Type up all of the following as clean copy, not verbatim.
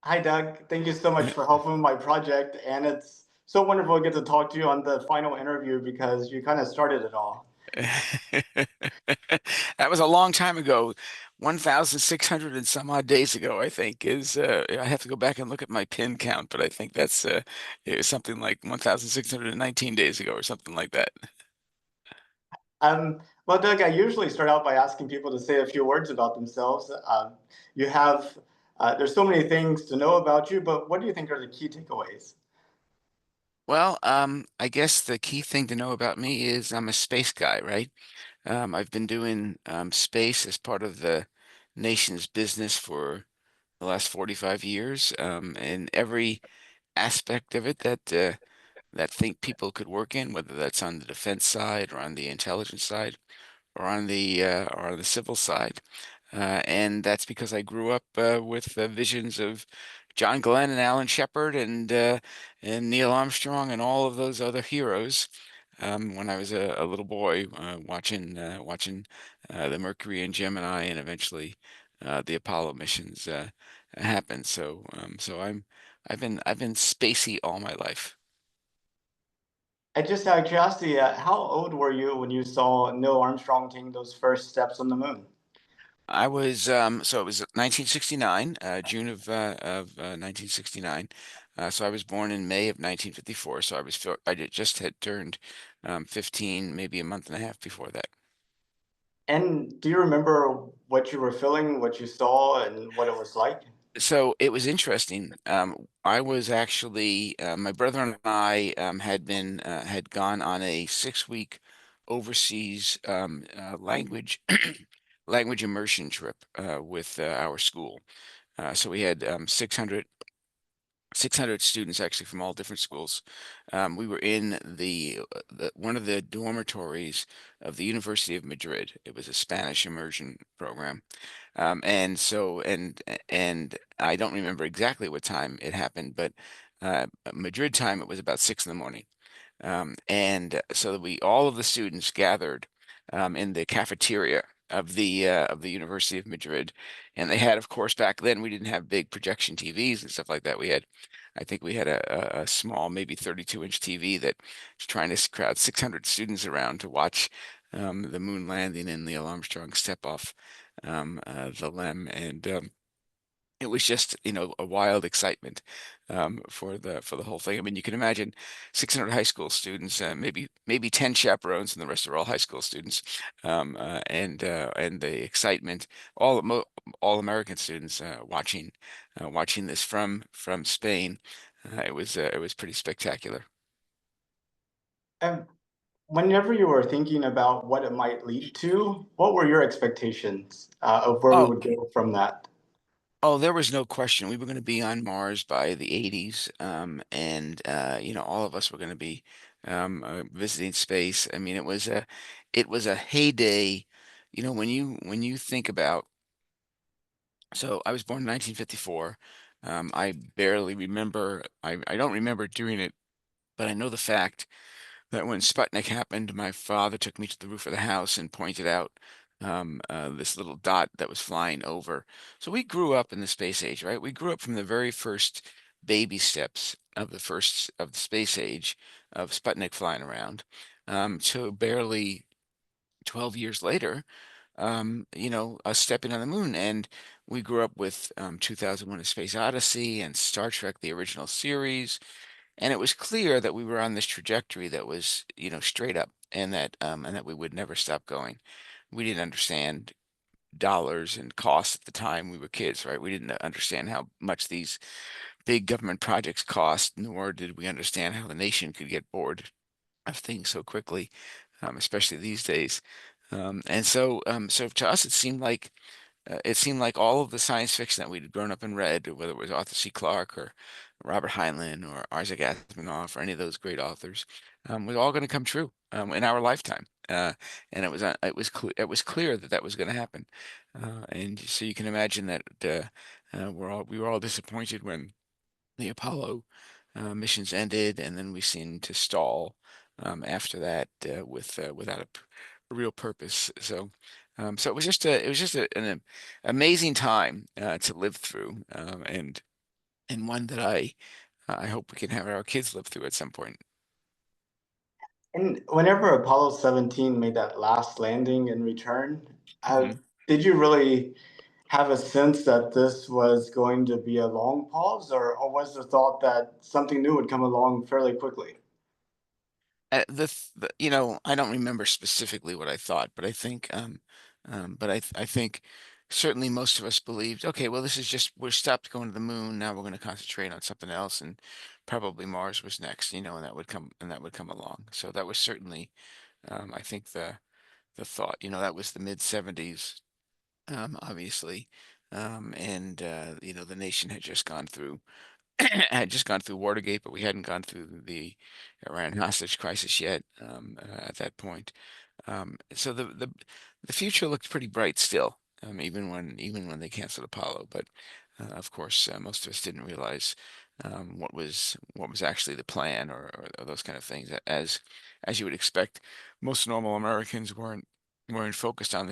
Hi, Doug. Thank you so much for helping with my project. And it's so wonderful to get to talk to you on the final interview because you kind of started it all. That was a long time ago, 1,600 and some odd days ago, I think I have to go back and look at my pin count, but I think that's something like 1,619 days ago or something like that. Well, Doug, I usually start out by asking people to say a few words about themselves. You have, there's so many things to know about you, but what do you think are the key takeaways? Well, I guess the key thing to know about me is I'm a space guy, right? I've been doing space as part of the nation's business for the last 45 years, and every aspect of it that think people could work in, whether that's on the defense side or on the intelligence side or on the civil side. And that's because I grew up with visions of John Glenn and Alan Shepard and Neil Armstrong and all of those other heroes. When I was a little boy, watching the Mercury and Gemini, and eventually the Apollo missions happen. I've been spacey all my life. I just out of curiosity, how old were you when you saw Neil Armstrong taking those first steps on the moon? I was so it was 1969, June of 1969. So I was born in May of 1954. So just had turned 15, maybe a month and a half before that. And do you remember what you were feeling, what you saw, and what it was like? So it was interesting. I was actually my brother and I had gone on a 6 week overseas language language immersion trip with our school. So we had 600 students actually from all different schools. We were in one of the dormitories of the University of Madrid. It was a Spanish immersion program. And I don't remember exactly what time it happened, but Madrid time, it was about 6 in the morning. And so we all of the students gathered in the cafeteria of the University of Madrid, and they had, of course, back then we didn't have big projection TVs and stuff like that. I think we had a small, maybe 32-inch TV that was trying to crowd 600 students around to watch the moon landing and Neil Armstrong step off the LEM, and it was just, a wild excitement for the whole thing. I mean, you can imagine 600 high school students, maybe 10 chaperones, and the rest are all high school students, and the excitement, all American students watching this from Spain. It was pretty spectacular. And whenever you were thinking about what it might lead to, what were your expectations of where we Oh, would go from that? Oh, there was no question. We were going to be on Mars by the 80s, and all of us were going to be visiting space. I mean, it was a heyday. When you think about. So I was born in 1954. I barely remember. I don't remember doing it, but I know the fact that when Sputnik happened, my father took me to the roof of the house and pointed out this little dot that was flying over. So we grew up in the space age, right? We grew up from the very first baby steps of the space age of Sputnik flying around to barely 12 years later, us stepping on the moon. And we grew up with 2001: A Space Odyssey and Star Trek, the original series, and it was clear that we were on this trajectory that was, straight up, and that we would never stop going. We didn't understand dollars and costs at the time we were kids, right? We didn't understand how much these big government projects cost, nor did we understand how the nation could get bored of things so quickly, especially these days. So to us, it seemed like all of the science fiction that we'd grown up and read, whether it was Arthur C. Clarke or Robert Heinlein or Isaac Asimov or any of those great authors, was all going to come true in our lifetime. And it was clear that that was going to happen. And so you can imagine that we were all disappointed when the Apollo missions ended, and then we seemed to stall after that without a real purpose. So it was just an amazing time to live through, and and one that I hope we can have our kids live through at some point. And whenever Apollo 17 made that last landing and return, Mhm. did you really have a sense that this was going to be a long pause, or was the thought that something new would come along fairly quickly? I don't remember specifically what I thought, but I think certainly most of us believed, okay, well, this is just we're stopped going to the moon. Now we're going to concentrate on something else, and probably Mars was next, and that would come along. So that was certainly, I think the thought. That was the mid '70s, obviously, and the nation had just gone through had just gone through Watergate, but we hadn't gone through the Iran hostage crisis yet at that point. So the future looked pretty bright still, even when they canceled Apollo. But of course, most of us didn't realize what was actually the plan or those kind of things. As you would expect, most normal Americans weren't focused on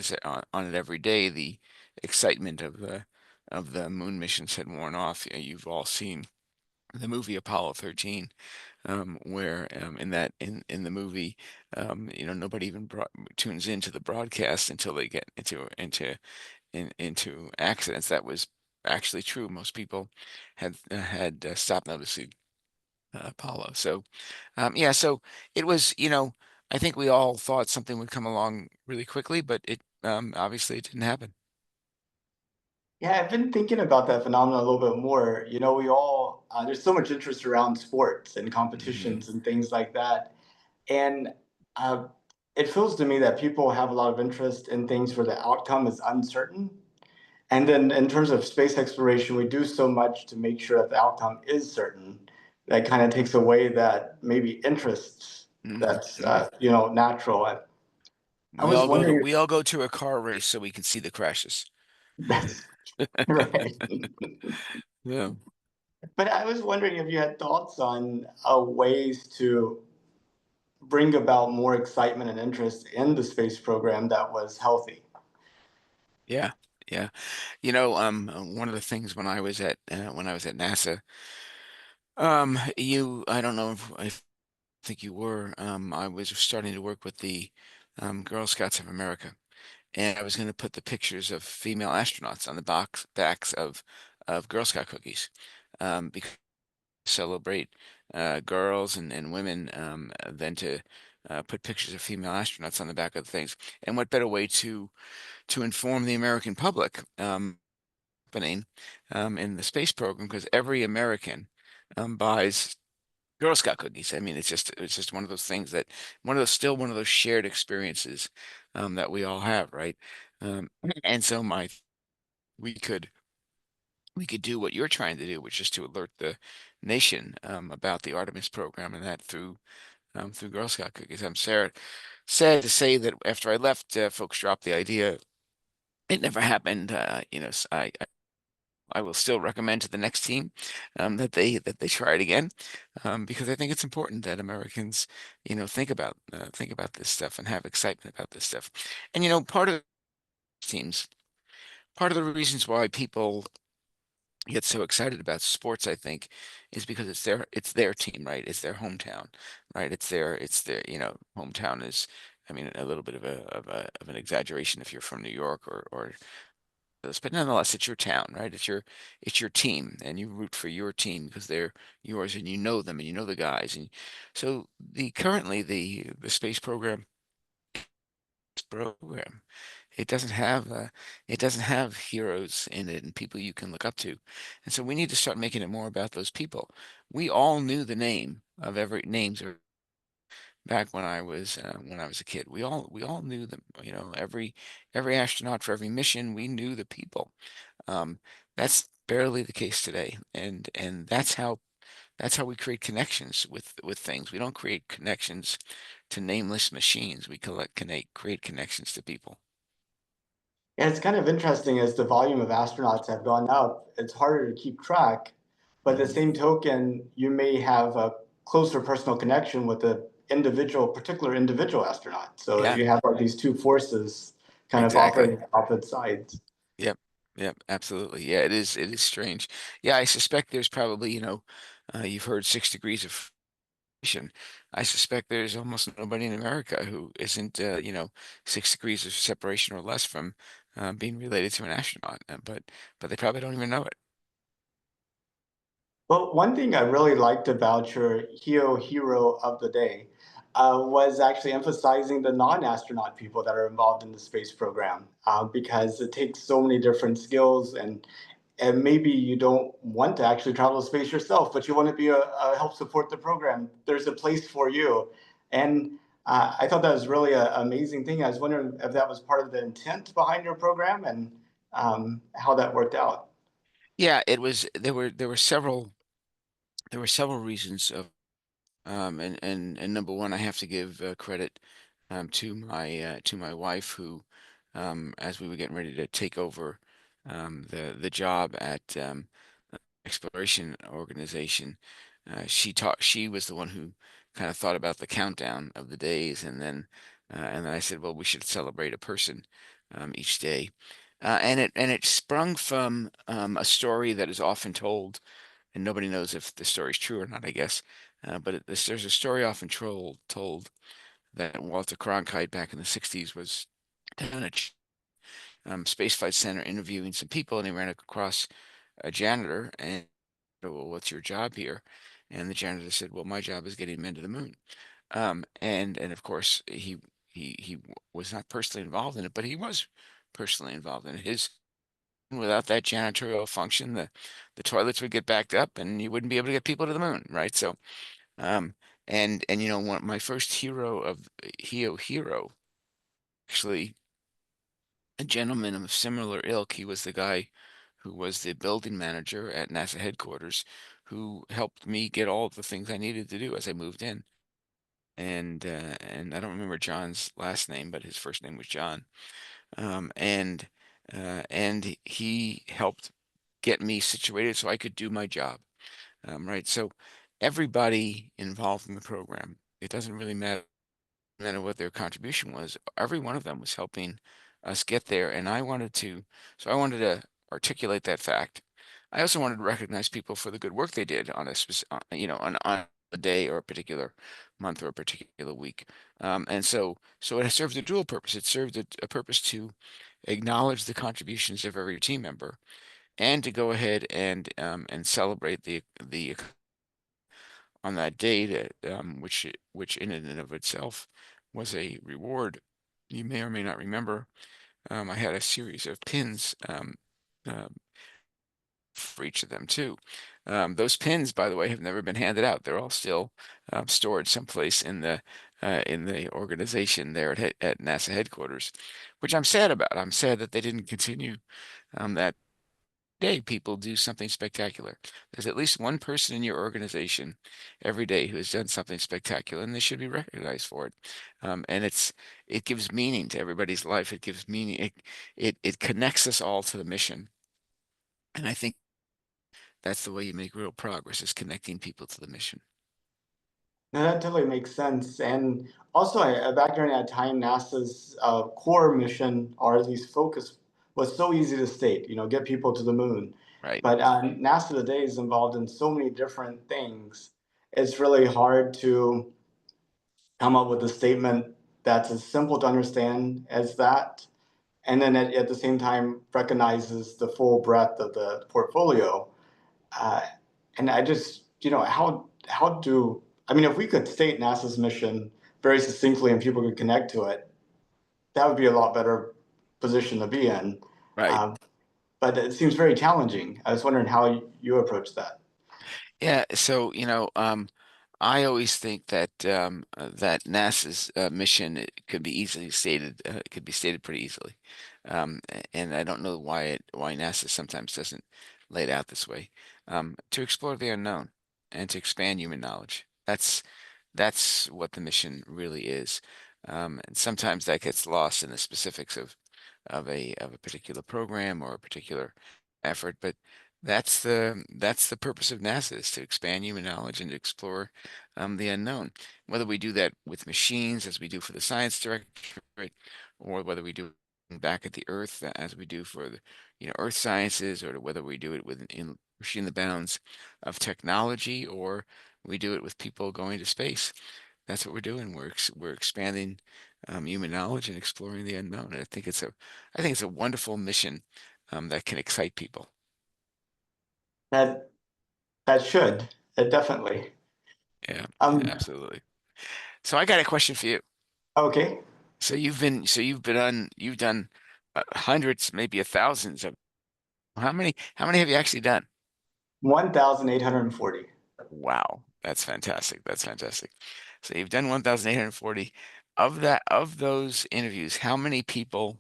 on it every day. The excitement of the moon missions had worn off. You've all seen the movie Apollo 13, where in the movie, nobody even tunes into the broadcast until they get into accidents. That was actually true. Most people had stopped noticing Apollo. So yeah, so it was. I think we all thought something would come along really quickly, but it obviously it didn't happen. Yeah, I've been thinking about that phenomenon a little bit more. There's so much interest around sports and Hmm. competitions and things like that. And uh, it feels to me that people have a lot of interest in things where the outcome is uncertain. And then in terms of space exploration, we do so much to make sure that the outcome is certain. That kind of takes away that maybe interest Hmm. that's Hmm. natural. I was wondering if We all go to a car race so we can see the crashes. that's right. Yeah. But I was wondering if you had thoughts on ways to bring about more excitement and interest in the space program that was healthy. Yeah. Yeah. One of the things when I was at NASA, I don't know if I think you were, I was starting to work with the Girl Scouts of America, and I was going to put the pictures of female astronauts on the backs of Girl Scout cookies, because celebrate girls and women than to put pictures of female astronauts on the back of the things. And what better way to inform the American public happening in the space program, because every American buys Girl Scout cookies. I mean, it's just one of those things that one of those shared experiences that we all have, right? Um, and so my we could we could do what you're trying to do, which is to alert the nation about the Artemis program, and that through Girl Scout cookies. I'm sad to say that after I left, folks dropped the idea. It never happened. I will still recommend to the next team that they try it again, because I think it's important that Americans, think about this stuff and have excitement about this stuff. And teams, part of the reasons why people get so excited about sports, I think, is because it's their team, right? It's their hometown, right? It's their hometown is. I mean, a little bit of an exaggeration if you're from New York or this, but nonetheless, it's your town, right? It's your team, and you root for your team because they're yours, and you know them, and you know the guys, and so currently the space program, it doesn't have heroes in it and people you can look up to, and so we need to start making it more about those people. We all knew the names back when I was a kid. We all knew them. Every astronaut for every mission, we knew the people. Um, that's barely the case today, and that's how we create connections with things. We don't create connections to nameless machines. We create connections to people. And it's kind of interesting as the volume of astronauts have gone up, it's harder to keep track. But the Hmm. same token, you may have a closer personal connection with a particular individual astronaut. So Yeah, you have like these two forces kind of exactly. operating opposite sides. Yep. Yeah, absolutely. Yeah, it is strange. Yeah, I suspect there's probably, you've heard 6 degrees of separation. I suspect there's almost nobody in America who isn't, 6 degrees of separation or less from being related to an astronaut. But they probably don't even know it. Well, one thing I really liked about your hero of the day was actually emphasizing the non-astronaut people that are involved in the space program, because it takes so many different skills, and maybe you don't want to actually travel to space yourself, but you want to be a help support the program. There's a place for you, and I thought that was really an amazing thing. I was wondering if that was part of the intent behind your program and how that worked out. Yeah, it was there were several reasons of and number one, I have to give credit to my wife who as we were getting ready to take over the job at exploration organization. She was the one who kind of thought about the countdown of the days, and then I said, well, we should celebrate a person each day. And it sprung from a story that is often told, and nobody knows if the story's true or not, I guess. There's a story often told that Walter Cronkite back in the 60s was down at Space Flight Center interviewing some people, and he ran across a janitor and, well, what's your job here? And the janitor said, well, my job is getting men to the moon. And of course he was not personally involved in it, but he was personally involved in it. His Without that janitorial function, the toilets would get backed up and you wouldn't be able to get people to the moon, right? So um and my first hero of hero actually a gentleman of similar ilk. He was the guy who was the building manager at NASA headquarters, who helped me get all of the things I needed to do as I moved in. And I don't remember John's last name, but his first name was John. And he helped get me situated so I could do my job. Right. So everybody involved in the program, it doesn't really matter what their contribution was. Every one of them was helping us get there, and I wanted to articulate that fact. I also wanted to recognize people for the good work they did on a on a day or a particular month or a particular week. And so it served a dual purpose. It served a purpose to acknowledge the contributions of every team member, and to go ahead and celebrate the on that day, which in and of itself was a reward. You may or may not remember, I had a series of pins for each of them too. Those pins, by the way, have never been handed out. They're all still stored someplace in the organization there at NASA headquarters, which I'm sad about. I'm sad that they didn't continue that day. People do something spectacular. There's at least one person in your organization every day who has done something spectacular, and they should be recognized for it. And it gives meaning to everybody's life. It gives meaning. It connects us all to the mission. And I think that's the way you make real progress, is connecting people to the mission. No, that totally makes sense. And also, back during that time, NASA's core mission, or at least focus, was so easy to state, get people to the moon. Right. But NASA today is involved in so many different things. It's really hard to come up with a statement that's as simple to understand as that. And then at the same time, recognizes the full breadth of the portfolio. Uh, and I just, how do I mean, if we could state NASA's mission very succinctly and people could connect to it, that would be a lot better position to be in. Right. Um, but it seems very challenging. I was wondering how you approach that. Yeah, so I always think that NASA's mission, it could be easily stated. It could be stated pretty easily, and I don't know why NASA sometimes doesn't lay it out this way. To explore the unknown and to expand human knowledge. That's what the mission really is. And sometimes that gets lost in the specifics of a particular program or a particular effort, but that's the purpose of NASA, is to expand human knowledge and to explore the unknown. Whether we do that with machines, as we do for the Science Directorate, or whether we do back at the Earth as we do for the, Earth sciences, or whether we do it in pushing the bounds of technology, or we do it with people going to space. That's what we're doing. We're expanding human knowledge and exploring the unknown. And I think it's a wonderful mission that can excite people. That that should definitely. Yeah, yeah, Um, absolutely. So I got a question for you. okay, You've done hundreds, maybe thousands of, how many have you actually done? 1,840. Wow, that's fantastic. That's fantastic. So you've done 1,840. Of those interviews, how many people,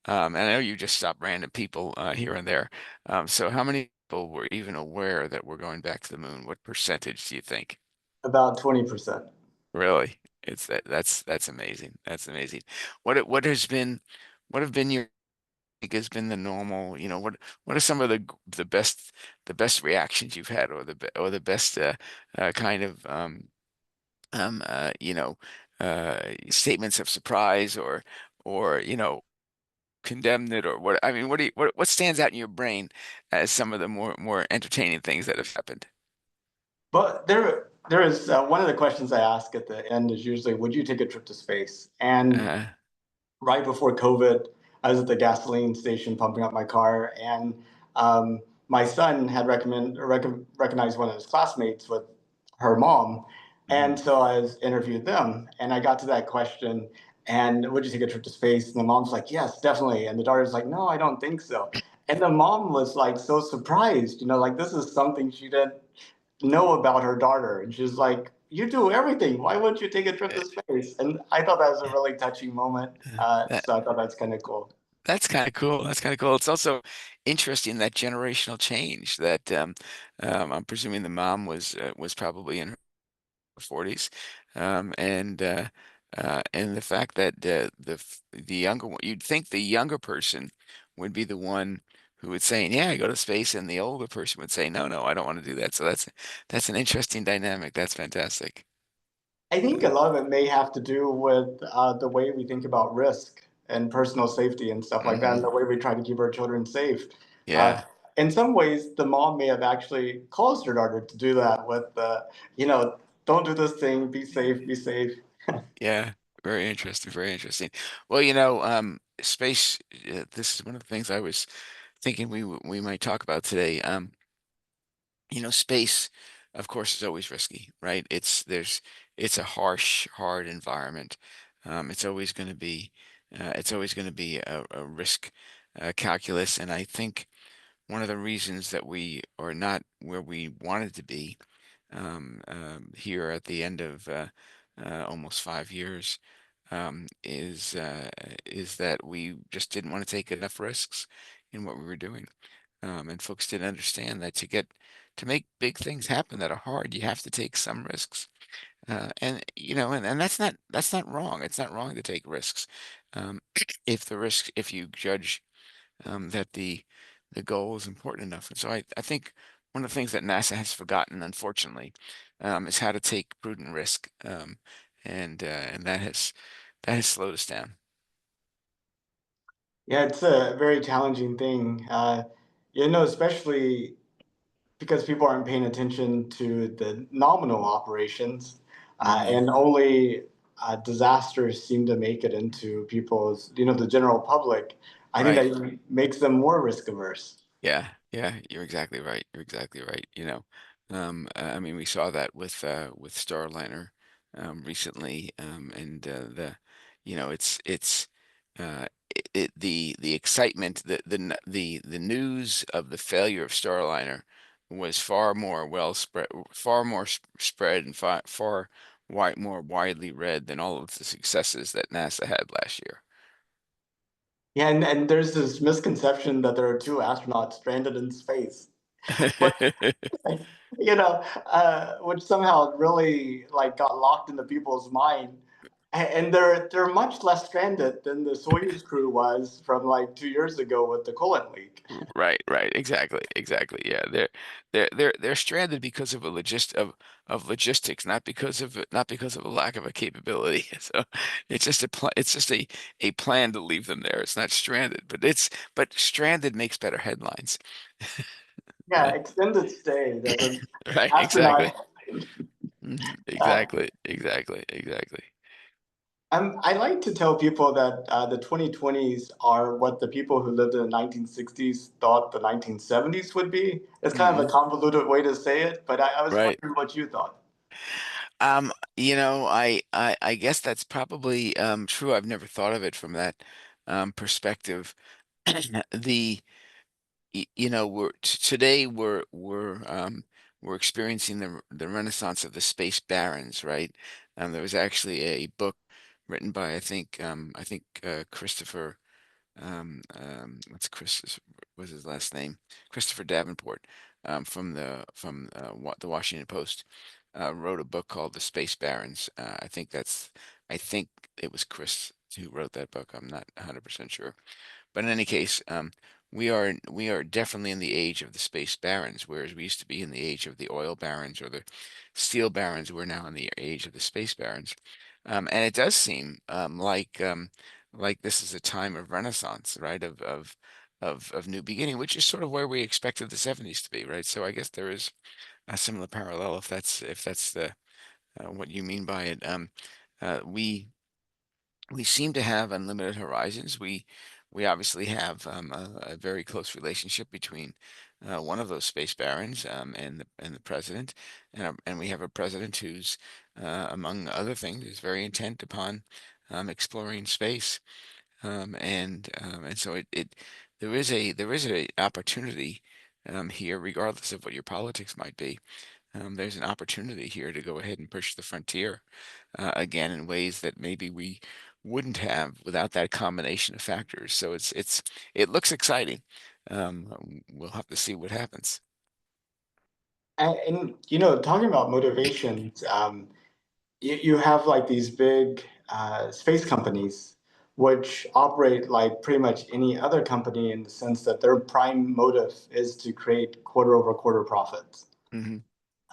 and I know you just stopped random people here and there. So how many people were even aware that we're going back to the moon? What percentage do you think? About 20%. Really? That's amazing. That's amazing. What have been your think has been the normal, what are some of the best reactions you've had, or the best kind of statements of surprise, or condemned it, or what, I mean, what stands out in your brain as some of the more entertaining things that have happened? But there is one of the questions I ask at the end is usually, would you take a trip to space? And Uh, right before COVID, I was at the gasoline station pumping up my car, and my son had recognized one of his classmates with her mom, and mhm. so I was interviewed them, and I got to that question, and would you take a trip to space? And the mom's like, yes, definitely, and the daughter's like, no, I don't think so. And the mom was like so surprised, like this is something she didn't know about her daughter. And she's like, you do everything. Why wouldn't you take a trip to space? And I thought that was a really touching moment. That So I thought that's kind of cool. that's kind of cool. That's kind of cool. It's also interesting, that generational change, that I'm presuming the mom was probably in 40s, and the fact that the younger one, you'd think the younger person would be the one who would say, "Yeah, go to space," and the older person would say, "No, no, I don't want to do that." So that's an interesting dynamic. That's fantastic. I think Uh, a lot of it may have to do with the way we think about risk and personal safety and stuff like that, and hmm the way we try to keep our children safe. Uh, Yeah, in some ways, the mom may have actually caused her daughter to do that with, you know, don't do this thing, be safe, be safe. yeah. Very interesting. Very interesting. Well, space. This is one of the things I was thinking we might talk about today. Space, of course, is always risky, right? It's a harsh, hard environment. It's always going to be a risk calculus, and I think one of the reasons that we are not where we wanted to be here at the end of almost 5 years is that we just didn't want to take enough risks in what we were doing. And folks didn't understand that to make big things happen that are hard, you have to take some risks. And that's not wrong. It's not wrong to take risks. If you judge that the goal is important enough. And so I think one of the things that NASA has forgotten, unfortunately, is how to take prudent risk. And that has slowed us down. Yeah, it's a very challenging thing. Especially because people aren't paying attention to the nominal operations, hmm and only disasters seem to make it into the general public. I think Right. that makes them more risk averse. Yeah, yeah, you're exactly right. You're exactly right. I mean, we saw that with Starliner recently, and it's uh, the excitement, the news of the failure of Starliner was far more well spread, far more spread, and more widely read than all of the successes that NASA had last year. Yeah, and there's this misconception that there are two astronauts stranded in space, which, which somehow really like got locked into people's mind. And they're much less stranded than the Soyuz crew was from like 2 years ago with the coolant leak. Right, right, exactly, exactly. Yeah, they're stranded because of a of logistics, not because of a lack of a capability. So it's just a plan to leave them there. It's not stranded, but stranded makes better headlines. Yeah, Right, extended stay. The right, exactly. astronaut. Uh, Exactly, exactly, exactly. I like to tell people that the 2020s are what the people who lived in the 1960s thought the 1970s would be. It's kind of a Hmm. convoluted way to say it, but I was Right. wondering what you thought. I guess that's probably true. I've never thought of it from that perspective. The today we're experiencing the renaissance of the space barons, right? There was actually a book written by I think Christopher what's Chris was his last name? Christopher Davenport, from the Washington Post, wrote a book called The Space Barons. I think it was Chris who wrote that book. I'm not 100% sure. But in any case, we are definitely in the age of the space barons, whereas we used to be in the age of the oil barons or the steel barons. We're now in the age of the space barons, and it does seem like this is a time of renaissance, right? Of new beginning, which is sort of where we expected the 70s to be, right? So I guess there is a similar parallel if that's the what you mean by it. Uh, we we seem to have unlimited horizons. We obviously have a very close relationship between one of those space barons and the president, and we have a president who's, among other things, is very intent upon exploring space. And so it there is a opportunity here, regardless of what your politics might be. There's an opportunity here to go ahead and push the frontier again in ways that maybe we wouldn't have without that combination of factors. So it looks exciting. We'll have to see what happens. And talking about motivations, you have like these big space companies which operate like pretty much any other company in the sense that their prime motive is to create quarter over quarter profits, Hmm.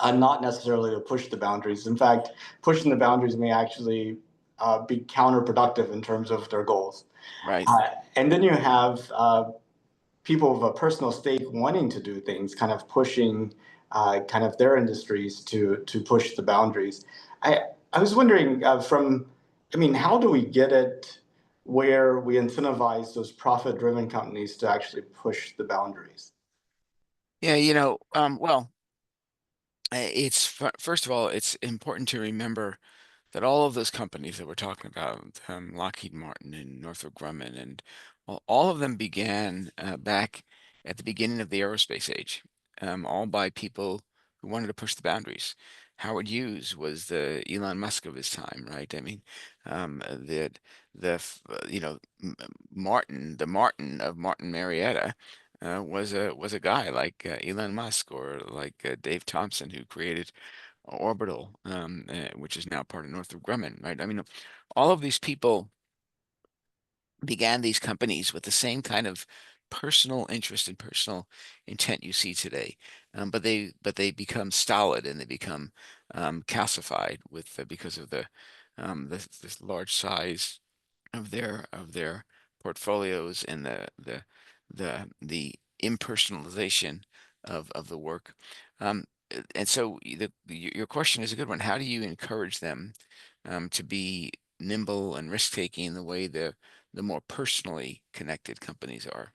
not necessarily to push the boundaries. In fact, pushing the boundaries may actually be counterproductive in terms of their goals. Right. And then you have people of a personal stake wanting to do things, kind of pushing kind of their industries to push the boundaries. I I was wondering I mean, how do we get it where we incentivize those profit-driven companies to actually push the boundaries? Yeah, well, first of all, it's important to remember that all of those companies that we're talking about, Lockheed Martin and Northrop Grumman, and all of them began back at the beginning of the aerospace age, all by people who wanted to push the boundaries. Howard Hughes was the Elon Musk of his time, right? I mean, you know, the Martin of Martin Marietta. Was a guy like Elon Musk or like Dave Thompson, who created Orbital, which is now part of Northrop Grumman, right? I mean, all of these people began these companies with the same kind of personal interest and personal intent you see today, but they become stolid and they become calcified with because of this large size of their portfolios and the impersonalization of the work. And so your question is a good one. How do you encourage them to be nimble and risk-taking in the way the more personally connected companies are?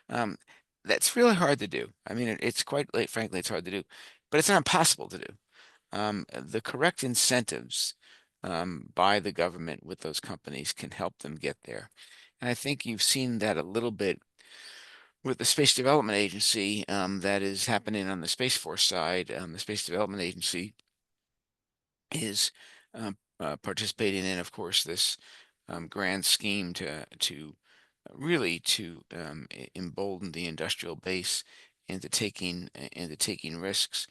Um, that's really hard to do. I mean, it's quite, like, frankly, it's hard to do, but it's not impossible to do. The correct incentives by the government with those companies can help them get there. And I think you've seen that a little bit with the Space Development Agency that is happening on the Space Force side. The Space Development Agency is participating in, of course, this grand scheme to really to embolden the industrial base into taking risks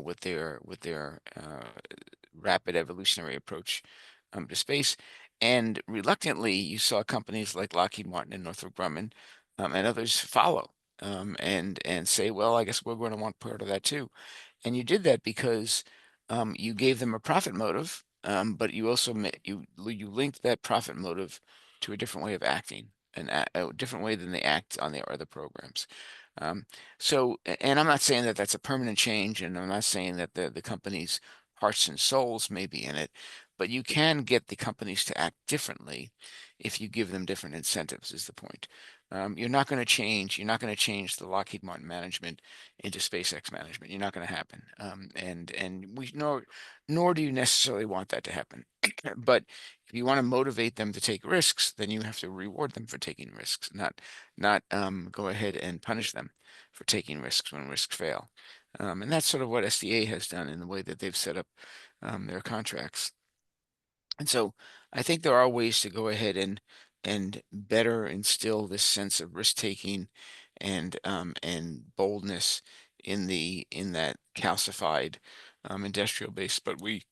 with their rapid evolutionary approach to space. And reluctantly, you saw companies like Lockheed Martin and Northrop Grumman and others follow and say, well, I guess we're going to want part of that too. And you did that because you gave them a profit motive, but you also you linked that profit motive to a different way of acting, a different way than they act on their other programs. Um, and I'm not saying that that's a permanent change, and I'm not saying that the company's hearts and souls may be in it, but you can get the companies to act differently if you give them different incentives, is the point. You're not going to change. You're not going to change the Lockheed Martin management into SpaceX management. You're not going to happen. And we nor do you necessarily want that to happen. But if you want to motivate them to take risks, then you have to reward them for taking risks, not go ahead and punish them for taking risks when risks fail. And that's sort of what SDA has done in the way that they've set up their contracts. And so I think there are ways to go ahead and better instill this sense of risk taking and boldness in that calcified industrial base. But we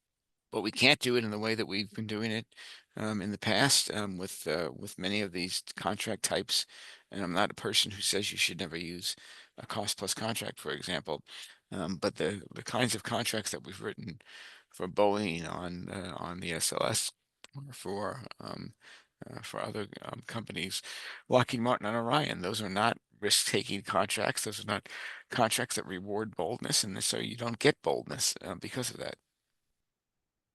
can't do it in the way that we've been doing it in the past with many of these contract types. And I'm not a person who says you should never use a cost plus contract, for example. But the kinds of contracts that we've written for Boeing on the SLS or for other companies, Lockheed Martin and Orion, those are not risk-taking contracts. Those are not contracts that reward boldness, and so you don't get boldness because of that.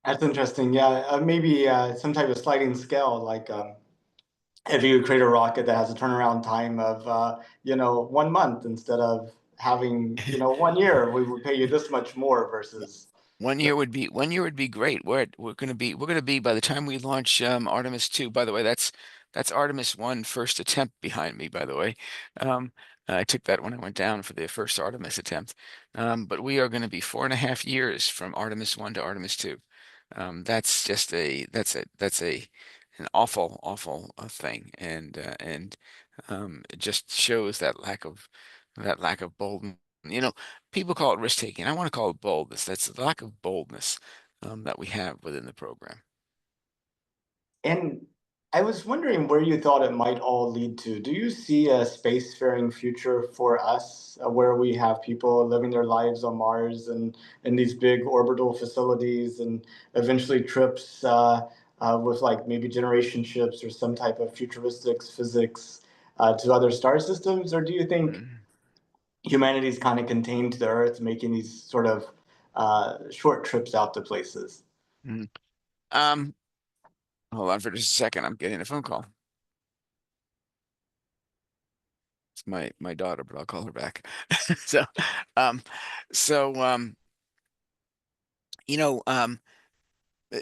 That's interesting. Yeah, maybe some type of sliding scale, like if you create a rocket that has a turnaround time of 1 month instead of having 1 year, we would pay you this much more versus. 1 year would be great. We're gonna be by the time we launch Artemis 2. By the way, that's Artemis 1 first attempt behind me, by the way. Um, I took that when I went down for the first Artemis attempt. But we are going to be 4.5 years from Artemis 1 to Artemis 2. That's just that's a an awful thing, and it just shows that lack of boldness. You know, people call it risk taking. I want to call it boldness. That's the lack of boldness that we have within the program. And I was wondering where you thought it might all lead to. Do you see a spacefaring future for us, where we have people living their lives on Mars and in these big orbital facilities, and eventually trips with like maybe generation ships or some type of futuristic physics to other star systems? Or do you think Mm, humanity is kind of contained to the Earth, making these sort of short trips out to places? mm. Um, Hold on for just a second. I'm getting a phone call. It's my daughter, but I'll call her back. So, um, so you know,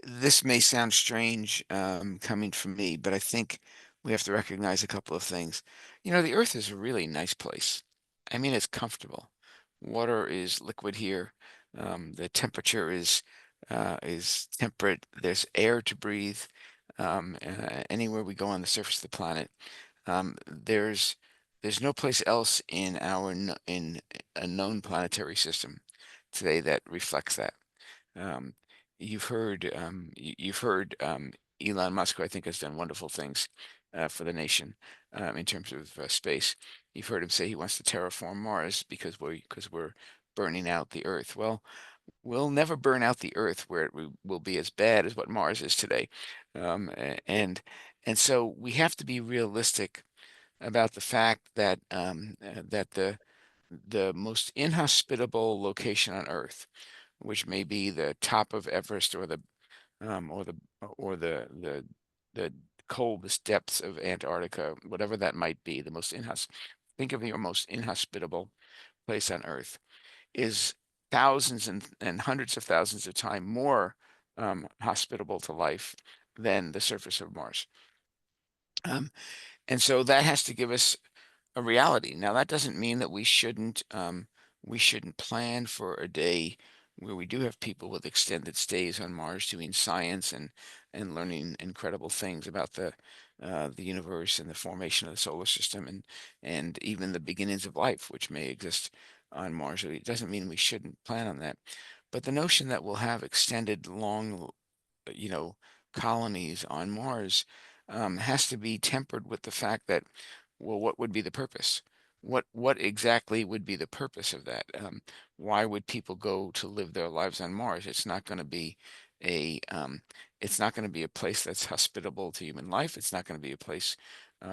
this may sound strange coming from me, but I think we have to recognize a couple of things. The Earth is a really nice place. I mean, it's comfortable. Water is liquid here. The temperature is temperate. There's air to breathe anywhere we go on the surface of the planet. There's no place else in in a known planetary system today that reflects that. Um, you've heard Elon Musk, who I think has done wonderful things for the nation in terms of space. You've heard him say he wants to terraform Mars because we're burning out the Earth. Well, we'll never burn out the Earth where will be as bad as what Mars is today. And so we have to be realistic about the fact that the most inhospitable location on Earth, which may be the top of Everest um, or the or the coldest depths of Antarctica, whatever that might be, think of your most inhospitable place on Earth, is thousands and hundreds of thousands of times more hospitable to life than the surface of Mars. Um, and so that has to give us a reality. Now, that doesn't mean that we shouldn't plan for a day where we do have people with extended stays on Mars doing science and learning incredible things about the universe and the formation of the solar system and even the beginnings of life, which may exist on Mars. It doesn't mean we shouldn't plan on that. But the notion that we'll have extended, long, you know, colonies on Mars has to be tempered with the fact that, well, what would be the purpose? What exactly would be the purpose of that? Why would people go to live their lives on Mars? A it's not going to be a place that's hospitable to human life. It's not going to be a place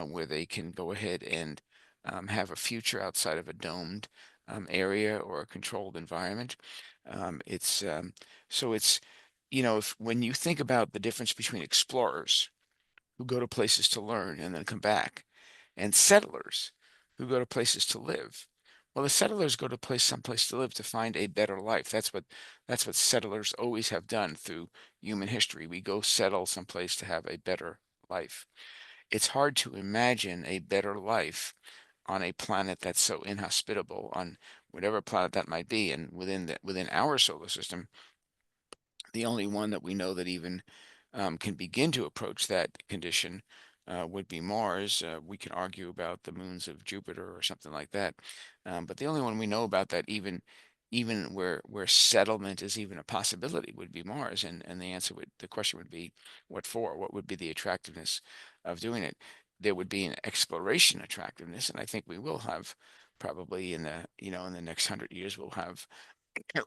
where they can go ahead and have a future outside of a domed area or a controlled environment. It's so it's if when you think about the difference between explorers who go to places to learn and then come back, and settlers who go to places to live. Well, the settlers go to someplace to live to find a better life. That's what settlers always have done through human history. We go settle someplace to have a better life. It's hard to imagine a better life on a planet that's so inhospitable, on whatever planet that might be, and within our solar system, the only one that we know that even can begin to approach that condition would be Mars. We can argue about the moons of Jupiter or something like that, but the only one we know about that even where settlement is even a possibility would be Mars. And the question would be, what for? What would be the attractiveness of doing it? There would be an exploration attractiveness, and I think we will have probably in the next 100 years we'll have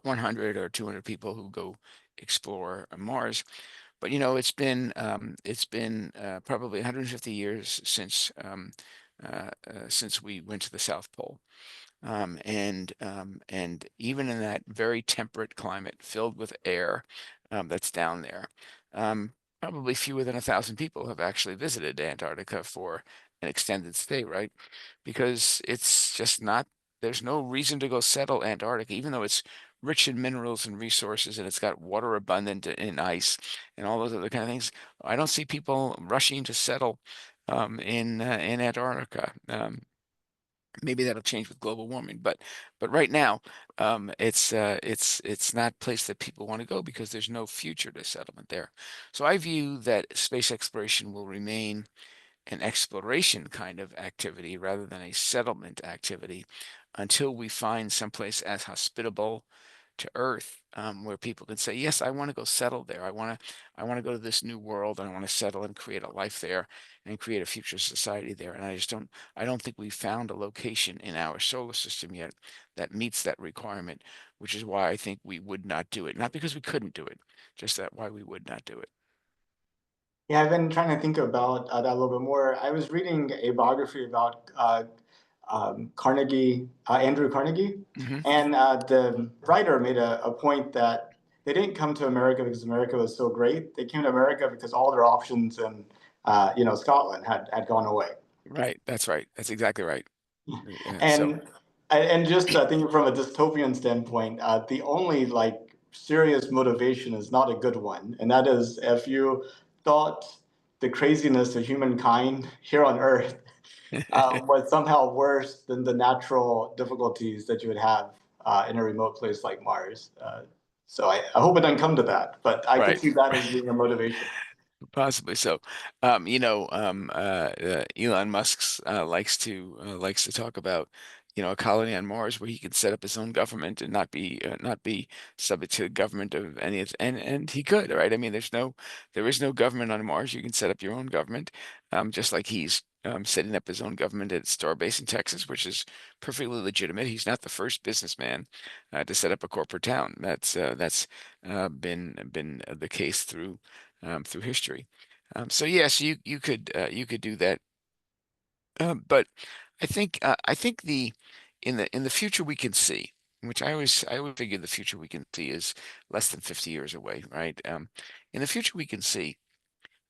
100 or 200 people who go explore Mars. But it's been probably 150 years since we went to the South Pole. And even in that very temperate climate filled with air that's down there, probably fewer than 1,000 people have actually visited Antarctica for an extended stay, right? Because it's just not, there's no reason to go settle Antarctica, even though it's rich in minerals and resources and it's got water abundant in ice and all those other kind of things. I don't see people rushing to settle in Antarctica. Maybe that'll change with global warming, but right now, it's not a place that people want to go because there's no future to settlement there. So I view that space exploration will remain an exploration kind of activity rather than a settlement activity until we find someplace as hospitable to Earth, where people can say, "Yes, I want to go settle there. I want to go to this new world, and I want to settle and create a life there, and create a future society there." And I don't think we've found a location in our solar system yet that meets that requirement, which is why I think we would not do it. Not because we couldn't do it, just that why we would not do it. Yeah, I've been trying to think about that a little bit more. I was reading a biography about Carnegie, Andrew Carnegie, Hmm. and the writer made a point that they didn't come to America because America was so great. They came to America because all their options in, Scotland had gone away. Right. That's right. That's exactly right. So, And just thinking from a dystopian standpoint, the only like serious motivation is not a good one, and that is if you thought the craziness of humankind here on Earth was somehow worse than the natural difficulties that you would have in a remote place like Mars. So I hope it doesn't come to that, but I could right. see that as being a motivation. Possibly so. Elon Musk's likes to talk about, a colony on Mars where he could set up his own government and not be subject to the government of any of, and he could, right? I mean, there is no government on Mars. You can set up your own government, just like he's setting up his own government at Starbase in Texas, which is perfectly legitimate. He's not the first businessman to set up a corporate town. That's been the case through history. So yes, you could do that, but I think the in the future we can see, which I always figure the future we can see is less than 50 years away, right? In the future we can see,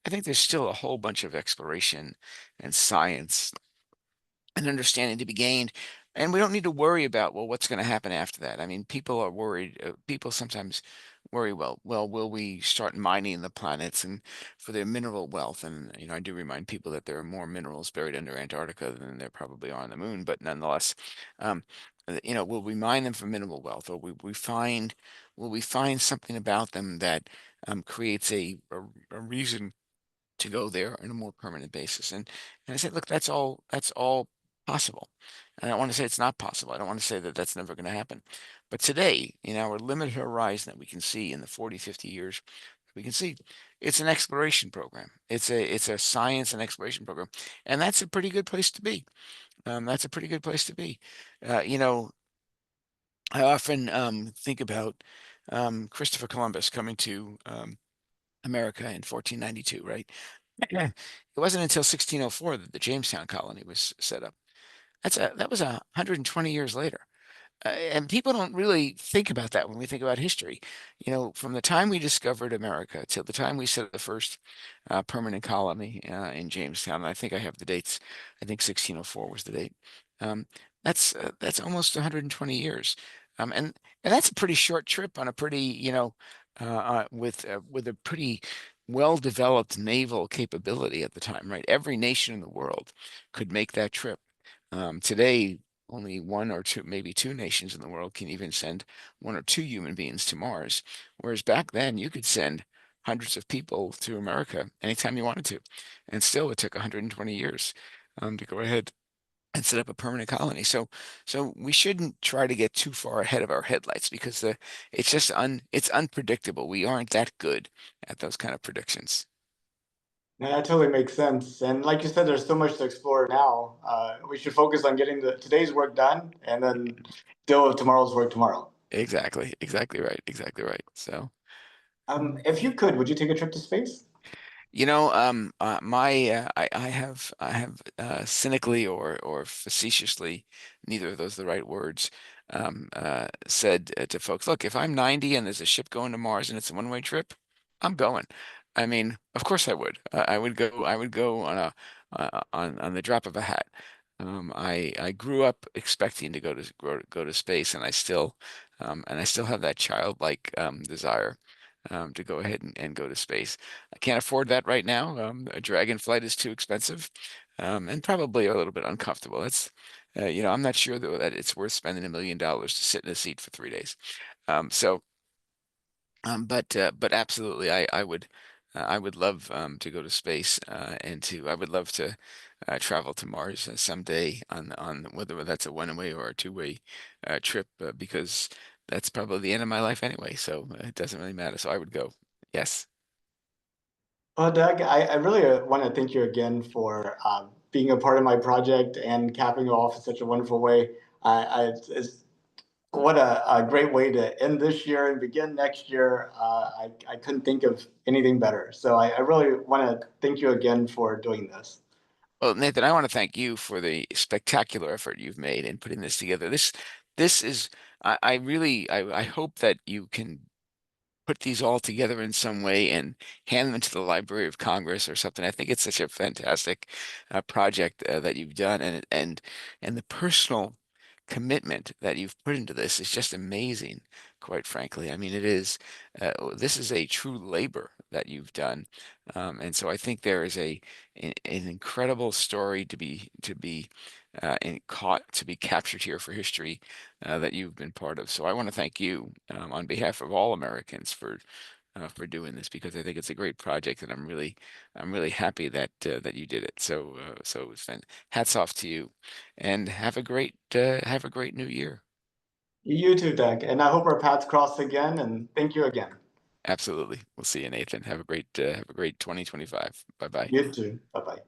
I think there's still a whole bunch of exploration and science and understanding to be gained. And we don't need to worry about, well, what's going to happen after that. I mean, people are worried. People sometimes worry, well, will we start mining the planets and for their mineral wealth? And I do remind people that there are more minerals buried under Antarctica than there probably are on the moon. But nonetheless, um, will we mine them for mineral wealth, or will we find something about them that creates a reason to go there on a more permanent basis? And I said, look, that's all possible. And I don't want to say it's not possible. I don't want to say that that's never going to happen. But today, in our limited horizon that we can see in the 40, 50 years we can see it's an exploration program. It's a science and exploration program, and that's a pretty good place to be. That's a pretty good place to be. You know, I often think about Christopher Columbus coming to America in 1492, right? It wasn't until 1604 that the Jamestown colony was set up. That was 120 years later. And people don't really think about that when we think about history. You know, from the time we discovered America till the time we set up the first permanent colony in Jamestown, and I think I have the dates. I think 1604 was the date. Um, that's almost 120 years, and that's a pretty short trip on a pretty, with a pretty well-developed naval capability at the time, right? Every nation in the world could make that trip. Today, only one or two, maybe two nations in the world can even send one or two human beings to Mars. Whereas back then, you could send hundreds of people to America anytime you wanted to. And still, it took 120 years to go ahead and set up a permanent colony. So we shouldn't try to get too far ahead of our headlights because it's unpredictable. We aren't that good at those kind of predictions. Yeah, that totally makes sense. And like you said, there's so much to explore now. We should focus on getting today's work done and then deal with tomorrow's work tomorrow. Exactly, exactly right. So. If you could, would you take a trip to space? I have cynically or facetiously, neither of those are the right words, said to folks, look, if I'm 90 and there's a ship going to Mars and it's a one-way trip, I'm going. I mean, of course I would. I would go on on the drop of a hat. I grew up expecting to go to space, and I still have that childlike desire to go ahead and go to space. I can't afford that right now. A Dragon flight is too expensive, and probably a little bit uncomfortable. I'm not sure though that it's worth spending $1 million to sit in a seat for 3 days. So, but absolutely, I would love to go to space, I would love to travel to Mars someday on whether that's a one-way or a two-way trip, because that's probably the end of my life anyway. So it doesn't really matter. So I would go. Yes. Well, Doug, I really want to thank you again for being a part of my project and capping it off in such a wonderful way. It's what a great way to end this year and begin next year. I couldn't think of anything better. So I really want to thank you again for doing this. Well, Nathan, I want to thank you for the spectacular effort you've made in putting this together. This is, I really, I hope that you can put these all together in some way and hand them to the Library of Congress or something. I think it's such a fantastic project that you've done, and the personal commitment that you've put into this is just amazing, quite frankly. I mean, this is a true labor that you've done, and so I think there is an incredible story to be captured here for history that you've been part of. So I want to thank you on behalf of all Americans for doing this, because I think it's a great project, and I'm really happy that you did it. So it's been hats off to you, and have a great new year. You too, Doug. And I hope our paths cross again. And thank you again. Absolutely. We'll see you, Nathan. Have a great 2025. Bye bye. You too. Bye bye.